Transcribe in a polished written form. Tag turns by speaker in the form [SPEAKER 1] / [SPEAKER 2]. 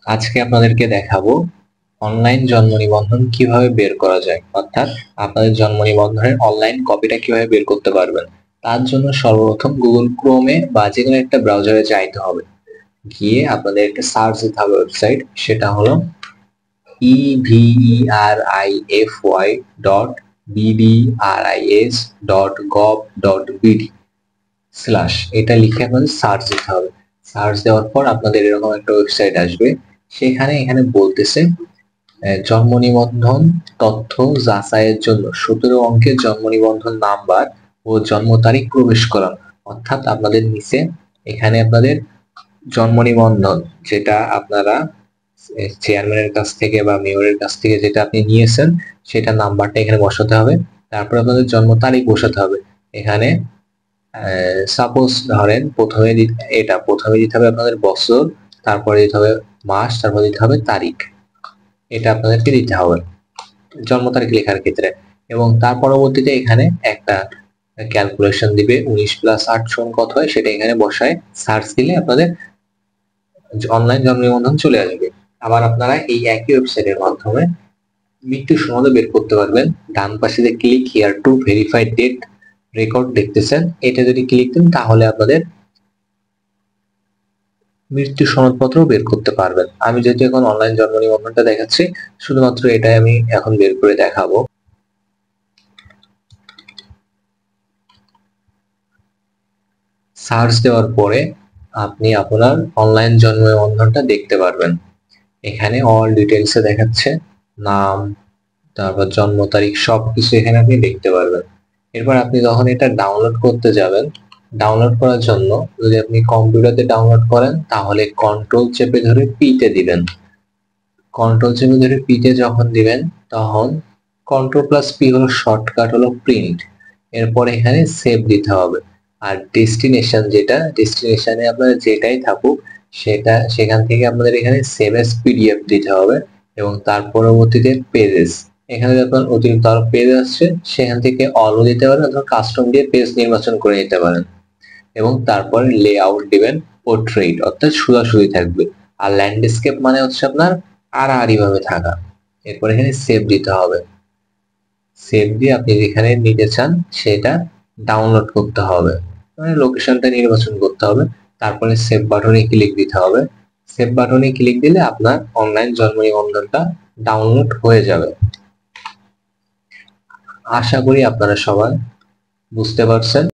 [SPEAKER 1] আজকে আপনাদেরকে দেখাবো অনলাইন জন্ম নিবন্ধন কিভাবে বের করা যায়, অর্থাৎ আপনাদের জন্ম নিবন্ধনের অনলাইন কপিটা কিভাবে বের করতে পারবেন। তার জন্য সর্বপ্রথম গুগল ক্রোমে বা যে কোনো একটা ব্রাউজারে যাইতে হবে। গিয়ে আপনাদের একটা সার্চ দিতে হবে ওয়েবসাইট, সেটা হলো everify.bbris.gov.bd এটা লিখে আপনাদের সার্চ দিতে হবে। সার্চ দেওয়ার পর আপনাদের এরকম একটা ওয়েবসাইট আসবে। এখানে বলতেছে জন্ম নিবন্ধন তথ্য যাচাইয়ের জন্য 17 অঙ্কের জন্ম নিবন্ধন নাম্বার ও জন্ম তারিখ প্রবেশ করান। অর্থাৎ আপনাদের নিচে এখানে আপনাদের জন্ম নিবন্ধন যেটা আপনারা চেয়ারম্যানের কাছ থেকে বা মেয়রের কাছ থেকে যেটা আপনি নিয়েছেন সেটা নাম্বারটা এখানে বসাতে হবে। তারপর আপনাদের জন্ম তারিখ বসাতে হবে। এখানে সাপোজ ধরেন প্রথমে দিতে হবে আপনাদের বছর, তারপরে দিতে হবে মাস, তারপরে দিতে হবে তারিখ। এটা আপনাদেরকে দিতে হবে জন্ম তারিখ লেখার ক্ষেত্রে। এবং তার পরবর্তীতে এখানে একটা ক্যালকুলেশন দিবে 19 + 8 = কত হয় সেটা এখানে বসায় সার্চ দিলে আপনাদের অনলাইন জন্ম নিবন্ধন চলে আসবে। আবার আপনারা এই একই ওয়েবসাইটের মাধ্যমে মৃত্যু সনদও বের করতে পারবেন। ডান পাশে যে click here to verify date record দেখতেছেন, এটা যদি ক্লিক দেন তাহলে আপনাদের মৃত্যু সনদপত্র বের করতে পারবেন। আমি যেহেতু এখন অনলাইন জন্ম নিবন্ধনটা দেখাচ্ছি, শুধুমাত্র এটাই আমি এখন বের করে দেখাবো। সার্চ দেওয়ার পরে আপনি আপনার অনলাইন জন্ম নিবন্ধনটা দেখতে পারবেন। এখানে অল ডিটেলসে দেখাচ্ছে নাম, তারপর জন্ম তারিখ, সবকিছু এখানে আপনি দেখতে পারবেন। এরপর আপনি যখন এটা ডাউনলোড করতে যাবেন, ডাউনলোড করার জন্য যদি আপনি কম্পিউটারে ডাউনলোড করেন তাহলে কন্ট্রোল চেপে ধরে পিতে দিবেন। কন্ট্রোল চেপে ধরে পিতে যখন দিবেন তখন কন্ট্রোল+P হলো শর্টকাট, হলো প্রিন্ট। এরপর এখানে সেভ দিতে হবে। আর ডেস্টিনেশনে আপনার যেটাই থাকুক সেখান থেকে আপনাদের এখানে সেভ এস পিডিএফ দিতে হবে। এবং তার পরবর্তীতে পেজেস, এখানে যখন অতিরিক্ত আরো পেজ আসছে সেখান থেকে অলও দিতে পারেন অথবা কাস্টম দিয়ে পেজ নির্বাচন করে নিতে পারেন। এবং তারপরে লেআউট দিবেন পোর্ট্রেট, অর্থাৎ সোজাসুজি থাকবে। আর ল্যান্ডস্কেপ মানে হচ্ছে আপনার আড়াআড়ি ভাবে থাকা। এরপর এখানে সেভ দিতে হবে। সেভ দিয়ে আপনি যেখানে নিতে চান সেটা ডাউনলোড করতে হবে, মানে লোকেশনটা নির্বাচন করতে হবে। তারপরে সেভ বাটনে ক্লিক দিতে হবে। সেভ বাটনে ক্লিক দিলে আপনার অনলাইন জন্ম নিবন্ধনটা ডাউনলোড হয়ে যাবে। আশা করি আপনারা সবাই বুঝতে পারছেন।